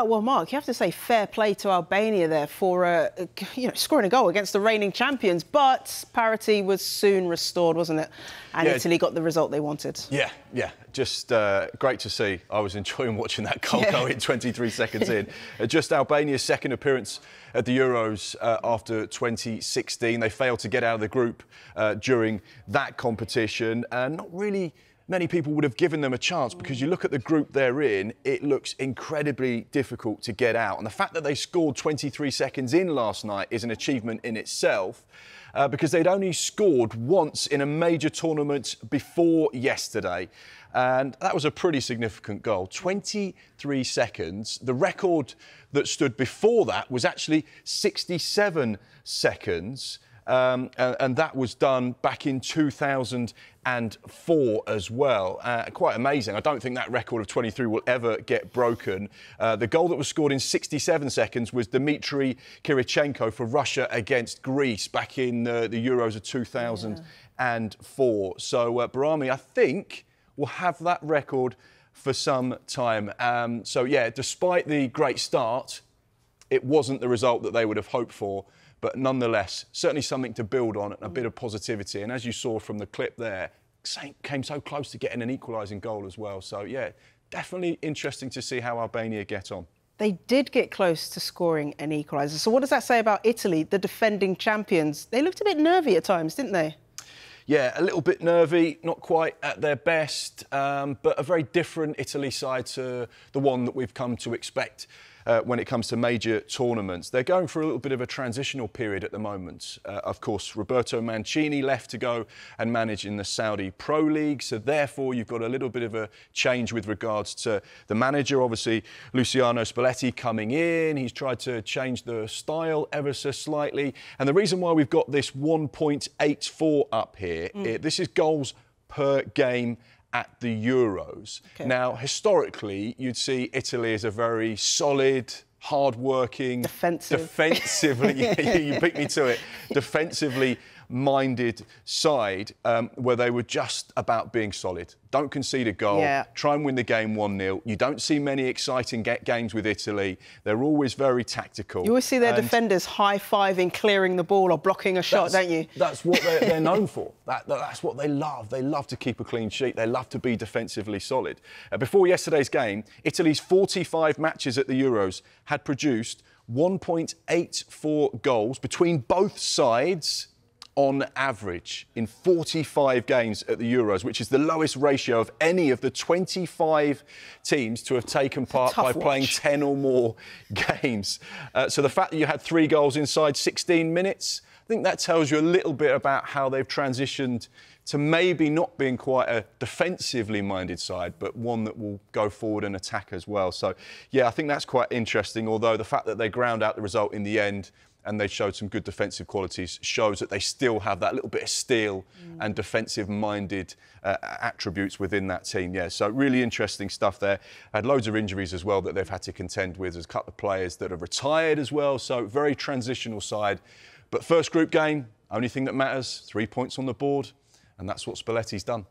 Well, Mark, you have to say fair play to Albania there for scoring a goal against the reigning champions. But parity was soon restored, wasn't it? And Italy got the result they wanted. Yeah. Just great to see. I was enjoying watching that goal go in 23 seconds in. Just Albania's second appearance at the Euros after 2016. They failed to get out of the group during that competition. And not really many people would have given them a chance, because you look at the group they're in, it looks incredibly difficult to get out. And the fact that they scored 23 seconds in last night is an achievement in itself, because they'd only scored once in a major tournament before yesterday. And that was a pretty significant goal. 23 seconds. The record that stood before that was actually 67 seconds. And that was done back in 2004 as well. Quite amazing. I don't think that record of 23 will ever get broken. The goal that was scored in 67 seconds was Dmitry Kirichenko for Russia against Greece back in the Euros of 2004. So Bajrami, I think, will have that record for some time. Despite the great start, it wasn't the result that they would have hoped for. But nonetheless, certainly something to build on and a bit of positivity. And as you saw from the clip there, came so close to getting an equalising goal as well. So, yeah, definitely interesting to see how Albania get on. They did get close to scoring an equaliser. So what does that say about Italy, the defending champions? They looked a bit nervy at times, didn't they? Yeah, a little bit nervy, not quite at their best, but a very different Italy side to the one that we've come to expect when it comes to major tournaments. They're going through a little bit of a transitional period at the moment. Of course, Roberto Mancini left to go and manage in the Saudi Pro League, so therefore you've got a little bit of a change with regards to the manager. Obviously, Luciano Spalletti coming in. He's tried to change the style ever so slightly. And the reason why we've got this 1.84 up here, this is goals per game at the Euros. Okay. Now, historically, you'd see Italy as a very solid, hard-working, defensively, you beat me to it, defensively minded side where they were just about being solid. Don't concede a goal, try and win the game 1-0. You don't see many exciting games with Italy. They're always very tactical. You always see their defenders high-fiving, clearing the ball or blocking a shot, don't you? That's what they're known for. That's what they love. They love to keep a clean sheet. They love to be defensively solid. Before yesterday's game, Italy's 45 matches at the Euros had produced 1.84 goals between both sides on average in 45 games at the Euros, which is the lowest ratio of any of the 25 teams to have taken part by playing 10 or more games. So the fact that you had 3 goals inside 16 minutes, I think that tells you a little bit about how they've transitioned to maybe not being quite a defensively minded side, but one that will go forward and attack as well. So, yeah, I think that's quite interesting, although the fact that they ground out the result in the end and they showed some good defensive qualities shows that they still have that little bit of steel and defensive-minded attributes within that team. Yeah, so really interesting stuff there. Had loads of injuries as well that they've had to contend with. There's a couple of players that have retired as well, so very transitional side. But first group game, only thing that matters, 3 points on the board, and that's what Spalletti's done.